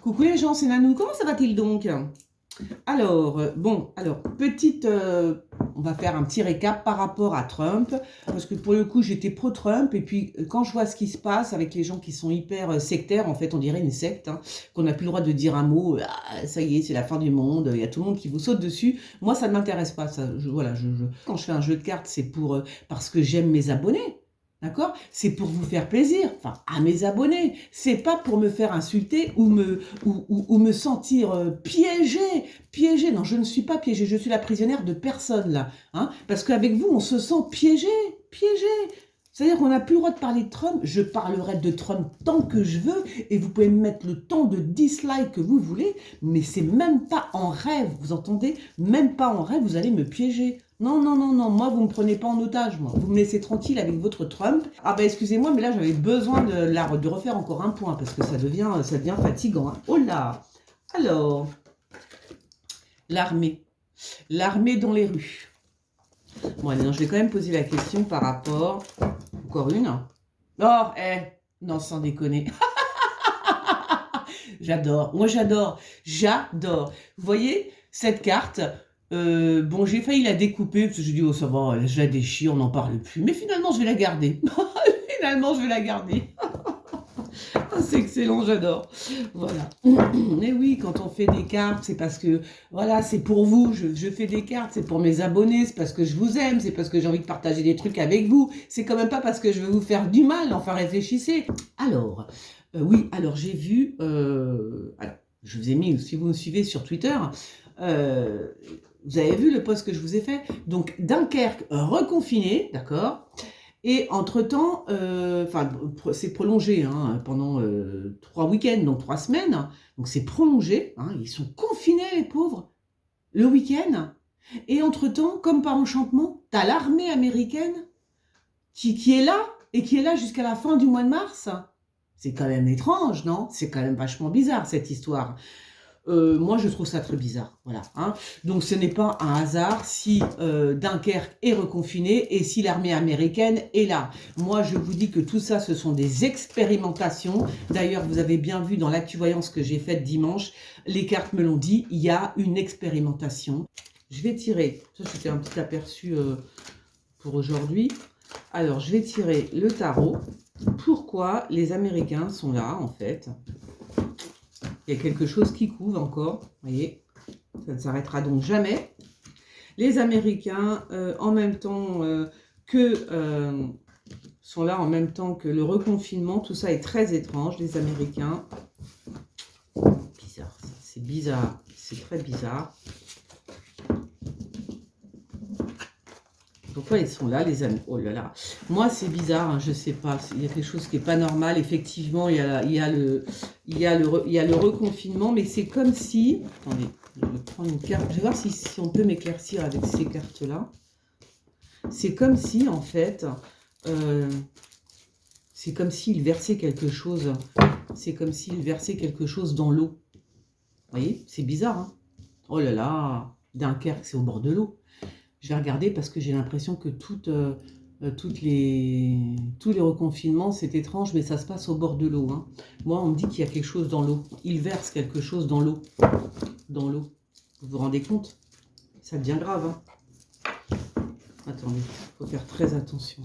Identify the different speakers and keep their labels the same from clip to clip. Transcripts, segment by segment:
Speaker 1: Coucou les gens, c'est Nanou, comment ça va-t-il donc? Petite, on va faire un petit récap par rapport à Trump, parce que pour le coup j'étais pro-Trump, et puis quand je vois ce qui se passe avec les gens qui sont hyper sectaires, en fait on dirait une secte, hein, qu'on n'a plus le droit de dire un mot, ah, ça y est c'est la fin du monde, il y a tout le monde qui vous saute dessus, moi ça ne m'intéresse pas, ça, quand je fais un jeu de cartes c'est pour, parce que j'aime mes abonnés. D'accord? C'est pour vous faire plaisir, enfin, à mes abonnés. C'est pas pour me faire insulter ou me sentir piégée. Piégée, non, je ne suis pas piégée, je suis la prisonnière de personne, là. Hein, parce qu'avec vous, on se sent piégé, piégé. C'est-à-dire qu'on n'a plus le droit de parler de Trump. Je parlerai de Trump tant que je veux, et vous pouvez me mettre le temps de dislike que vous voulez, mais c'est même pas en rêve, vous entendez? Même pas en rêve, vous allez me piéger. Non, non, non, non, moi, vous ne me prenez pas en otage, moi. Vous me laissez tranquille avec votre Trump. Ah bah excusez-moi, mais là, j'avais besoin de refaire encore un point, parce que ça devient fatigant. Hein. Oh là! Alors, l'armée. L'armée dans les rues. Bon, allez, non, je vais quand même poser la question par rapport... Encore une. Oh, non, sans déconner. J'adore, moi j'adore, j'adore. Vous voyez, cette carte, bon, j'ai failli la découper, parce que je dis, oh ça va, je la déchire, on n'en parle plus. Mais finalement, je vais la garder. Finalement, je vais la garder. Ah, c'est excellent, j'adore. Voilà. Mais oui, quand on fait des cartes, c'est parce que, voilà, c'est pour vous. Je fais des cartes, c'est pour mes abonnés, c'est parce que je vous aime, c'est parce que j'ai envie de partager des trucs avec vous. C'est quand même pas parce que je veux vous faire du mal, enfin réfléchissez. Alors, oui, alors j'ai vu, alors, je vous ai mis, si vous me suivez sur Twitter, euh, vous avez vu le post que je vous ai fait. Donc, Dunkerque reconfiné, d'accord? Et entre-temps, c'est prolongé hein, pendant 3 week-ends, donc 3 semaines. Donc c'est prolongé, hein, ils sont confinés les pauvres, le week-end. Et entre-temps, comme par enchantement, t'as l'armée américaine qui est là, et qui est là jusqu'à la fin du mois de mars. C'est quand même étrange, non? C'est quand même vachement bizarre cette histoire. Moi, je trouve ça très bizarre. Voilà. Hein. Donc, ce n'est pas un hasard si Dunkerque est reconfiné et si l'armée américaine est là. Moi, je vous dis que tout ça, ce sont des expérimentations. D'ailleurs, vous avez bien vu dans l'actu-voyance que j'ai faite dimanche, les cartes me l'ont dit, il y a une expérimentation. Je vais tirer, ça c'était un petit aperçu pour aujourd'hui. Alors, je vais tirer le tarot. Pourquoi les Américains sont là, en fait? Il y a quelque chose qui couve encore, vous voyez, ça ne s'arrêtera donc jamais. Les Américains, en même temps sont là en même temps que le reconfinement, tout ça est très étrange, les Américains. Bizarre, ça, c'est bizarre, c'est très bizarre. Pourquoi ils sont là, les amis? Oh là là. Moi, c'est bizarre, hein, je sais pas. Il y a quelque chose qui n'est pas normal. Effectivement, il y a le reconfinement, mais c'est comme si... Attendez, je vais prendre une carte. Je vais voir si on peut m'éclaircir avec ces cartes-là. C'est comme si, en fait... c'est comme s'il versait quelque chose. C'est comme s'il versait quelque chose dans l'eau. Vous voyez? C'est bizarre, hein? Oh là là. Dunkerque, c'est au bord de l'eau. Je vais regarder parce que j'ai l'impression que tous les reconfinements, c'est étrange, mais ça se passe au bord de l'eau. Hein. Moi, on me dit qu'il y a quelque chose dans l'eau. Il verse quelque chose dans l'eau. Dans l'eau. Vous vous rendez compte? Ça devient grave. Hein. Attendez, il faut faire très attention.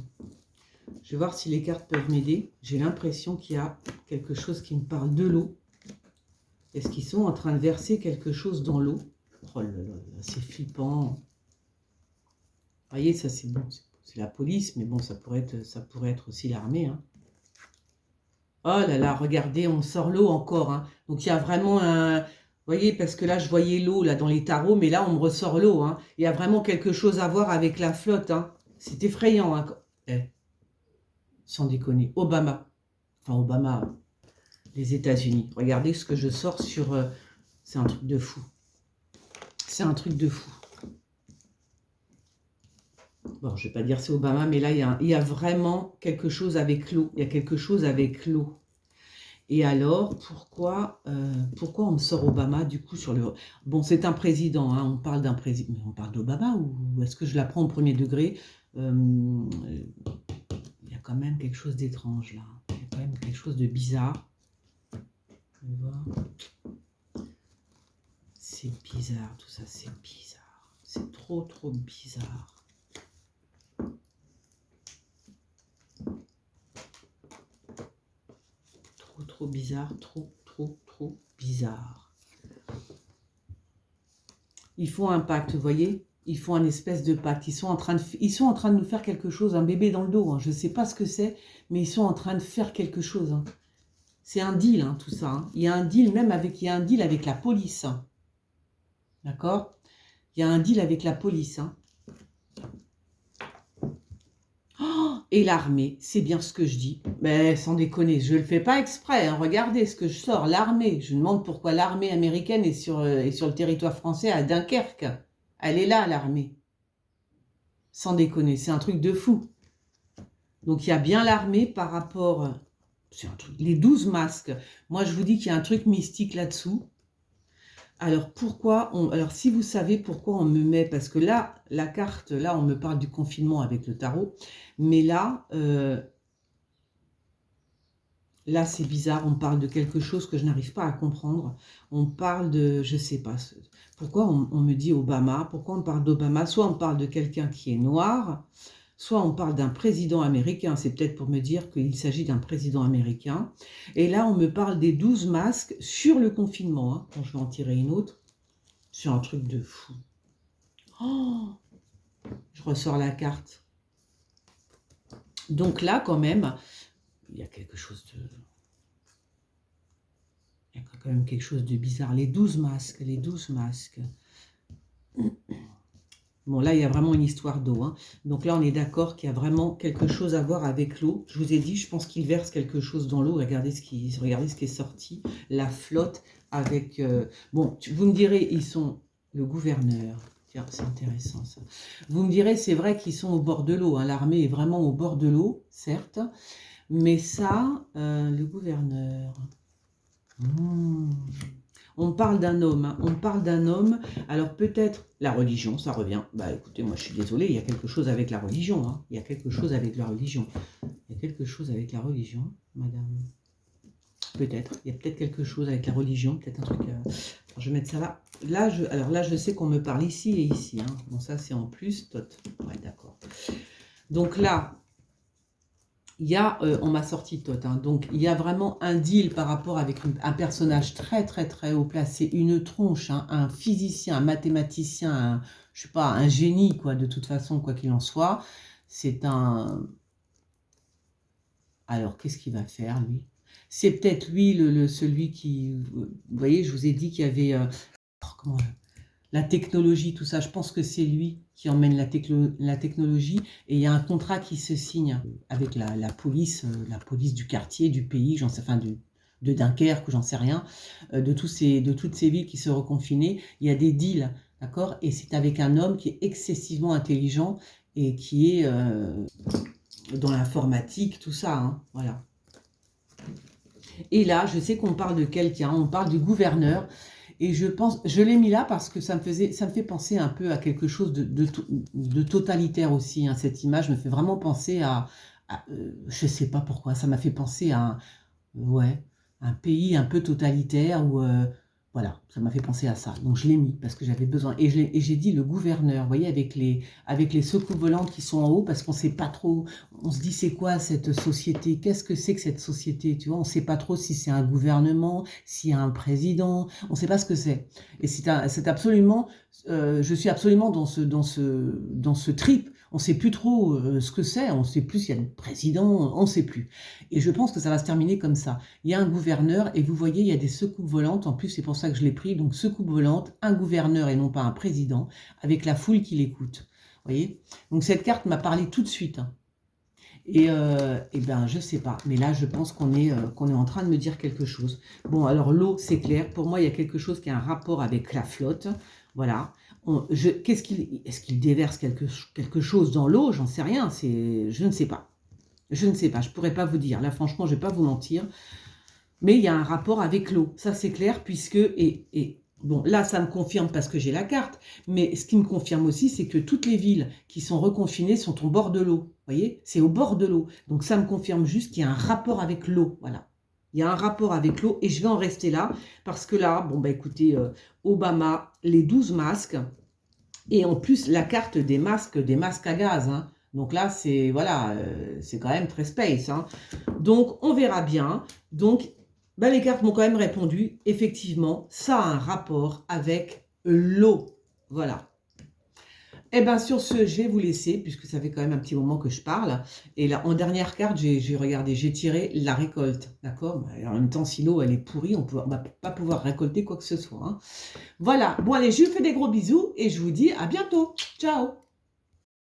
Speaker 1: Je vais voir si les cartes peuvent m'aider. J'ai l'impression qu'il y a quelque chose qui me parle de l'eau. Est-ce qu'ils sont en train de verser quelque chose dans l'eau? Oh là là, c'est flippant. Vous voyez, ça c'est bon, c'est la police, mais bon, ça pourrait être aussi l'armée. Hein. Oh là là, regardez, on sort l'eau encore. Hein. Donc il y a vraiment un... Vous voyez, parce que là, je voyais l'eau là dans les tarots, mais là, on me ressort l'eau. Hein. Il y a vraiment quelque chose à voir avec la flotte. Hein. C'est effrayant. Hein. Sans déconner. Obama. Enfin, Obama, les États-Unis. Regardez ce que je sors sur... c'est un truc de fou. C'est un truc de fou. Bon, je ne vais pas dire c'est Obama, mais là, il y a vraiment quelque chose avec l'eau. Il y a quelque chose avec l'eau. Et alors, pourquoi on me sort Obama, du coup, sur le... Bon, c'est un président, hein, on parle d'un président... Mais on parle d'Obama ou est-ce que je la prends au premier degré Il y a quand même quelque chose d'étrange, là. Il y a quand même quelque chose de bizarre. On va voir. c'est bizarre, tout ça, c'est bizarre. C'est trop, trop bizarre. Trop, trop bizarre, trop, trop, trop bizarre. Ils font un pacte, vous voyez? Ils font un espèce de pacte. Ils sont en train de nous faire quelque chose, un bébé dans le dos. Hein. Je ne sais pas ce que c'est, mais ils sont en train de faire quelque chose. Hein. C'est un deal, hein, tout ça. Hein. Il y a un deal il y a un deal avec la police. Hein. D'accord? Il y a un deal avec la police. Hein. Oh, et l'armée, c'est bien ce que je dis. Mais sans déconner, je ne le fais pas exprès. Hein. Regardez ce que je sors, l'armée. Je me demande pourquoi l'armée américaine est sur le territoire français à Dunkerque. Elle est là, l'armée. Sans déconner, c'est un truc de fou. Donc, il y a bien l'armée par rapport... C'est un truc, les 12 masques. Moi, je vous dis qu'il y a un truc mystique là-dessous. Alors, alors, si vous savez pourquoi on me met... Parce que là, la carte, là, on me parle du confinement avec le tarot. Mais là, là, c'est bizarre. On parle de quelque chose que je n'arrive pas à comprendre. On parle de... Je ne sais pas. Pourquoi on me dit Obama? Pourquoi on parle d'Obama? Soit on parle de quelqu'un qui est noir, soit on parle d'un président américain. C'est peut-être pour me dire qu'il s'agit d'un président américain. Et là, on me parle des 12 masques sur le confinement. Hein, quand je vais en tirer une autre. C'est un truc de fou. Oh, je ressors la carte. Donc là, quand même, il y a quelque chose de... Il y a quand même quelque chose de bizarre. Les 12 masques, les 12 masques. Bon, là, il y a vraiment une histoire d'eau. Hein. Donc là, on est d'accord qu'il y a vraiment quelque chose à voir avec l'eau. Je vous ai dit, je pense qu'il verse quelque chose dans l'eau. Regardez ce qui est sorti. La flotte avec... Bon, vous me direz, ils sont le gouverneur. Tiens, c'est intéressant ça. Vous me direz, c'est vrai qu'ils sont au bord de l'eau. Hein. L'armée est vraiment au bord de l'eau, certes. Mais ça, le gouverneur... On parle d'un homme, hein. On parle d'un homme, alors peut-être la religion, ça revient. Bah écoutez, moi je suis désolée, il y a quelque chose avec la religion, hein. Il y a quelque chose avec la religion. Il y a quelque chose avec la religion, madame. Peut-être, il y a peut-être quelque chose avec la religion, peut-être un truc... je vais mettre ça là. Alors là, je sais qu'on me parle ici et ici, hein. Bon, ça c'est en plus, tot. Ouais, d'accord. Donc là... Il y a, on m'a sorti tot, hein, donc il y a vraiment un deal par rapport avec un personnage très très très haut placé, une tronche, hein, un physicien, un mathématicien, je sais pas, un génie quoi, de toute façon, quoi qu'il en soit. C'est un... Alors, qu'est-ce qu'il va faire lui? C'est peut-être lui, celui qui... Vous voyez, je vous ai dit qu'il y avait... comment... La technologie, tout ça, je pense que c'est lui qui emmène la technologie et il y a un contrat qui se signe avec la police du quartier, du pays, j'en sais, enfin de Dunkerque ou j'en sais rien, de toutes ces villes qui se reconfinaient. Il y a des deals, d'accord? Et c'est avec un homme qui est excessivement intelligent et qui est dans l'informatique, tout ça, hein, voilà. Et là, je sais qu'on parle de quelqu'un, on parle du gouverneur. Et je l'ai mis là parce que ça me fait penser un peu à quelque chose de totalitaire aussi. Hein. Cette image me fait vraiment penser je ne sais pas pourquoi, ça m'a fait penser à un pays un peu totalitaire où, voilà, ça m'a fait penser à ça. Donc je l'ai mis parce que j'avais besoin. Et j'ai dit le gouverneur, vous voyez, avec les soucoupes volantes qui sont en haut parce qu'on ne sait pas trop, on se dit c'est quoi cette société, qu'est-ce que c'est que cette société, tu vois, on ne sait pas trop si c'est un gouvernement, s'il y a un président, on ne sait pas ce que c'est. Et c'est absolument, je suis absolument dans ce trip. On ne sait plus trop ce que c'est, on ne sait plus s'il y a un président, on ne sait plus. Et je pense que ça va se terminer comme ça. Il y a un gouverneur et vous voyez, il y a des secoupes volantes. En plus, c'est pour ça que je l'ai pris. Donc, secoupes volantes, un gouverneur et non pas un président, avec la foule qui l'écoute. Vous voyez? Donc, cette carte m'a parlé tout de suite. Hein. Et ben, je ne sais pas. Mais là, je pense qu'on est en train de me dire quelque chose. Bon, alors, l'eau, c'est clair. Pour moi, il y a quelque chose qui a un rapport avec la flotte. Voilà. Est-ce qu'il déverse quelque chose dans l'eau? J'en sais rien. Je ne sais pas. Je ne sais pas. Je ne pourrais pas vous dire. Là, franchement, je ne vais pas vous mentir. Mais il y a un rapport avec l'eau. Ça, c'est clair, puisque... Bon, là, ça me confirme parce que j'ai la carte. Mais ce qui me confirme aussi, c'est que toutes les villes qui sont reconfinées sont au bord de l'eau. Vous voyez? C'est au bord de l'eau. Donc, ça me confirme juste qu'il y a un rapport avec l'eau. Voilà. Il y a un rapport avec l'eau et je vais en rester là parce que là, bon, bah écoutez, Obama, les 12 masques et en plus la carte des masques à gaz. Hein. Donc là, c'est voilà, c'est quand même très space. Hein. Donc, on verra bien. Donc, ben, les cartes m'ont quand même répondu. Effectivement, ça a un rapport avec l'eau. Voilà. Eh bien, sur ce, je vais vous laisser, puisque ça fait quand même un petit moment que je parle. Et là, en dernière carte, j'ai regardé, j'ai tiré la récolte. D'accord. En même temps, si l'eau, elle est pourrie, on ne va pas pouvoir récolter quoi que ce soit. Hein. Voilà. Bon, allez, je vous fais des gros bisous et je vous dis à bientôt. Ciao.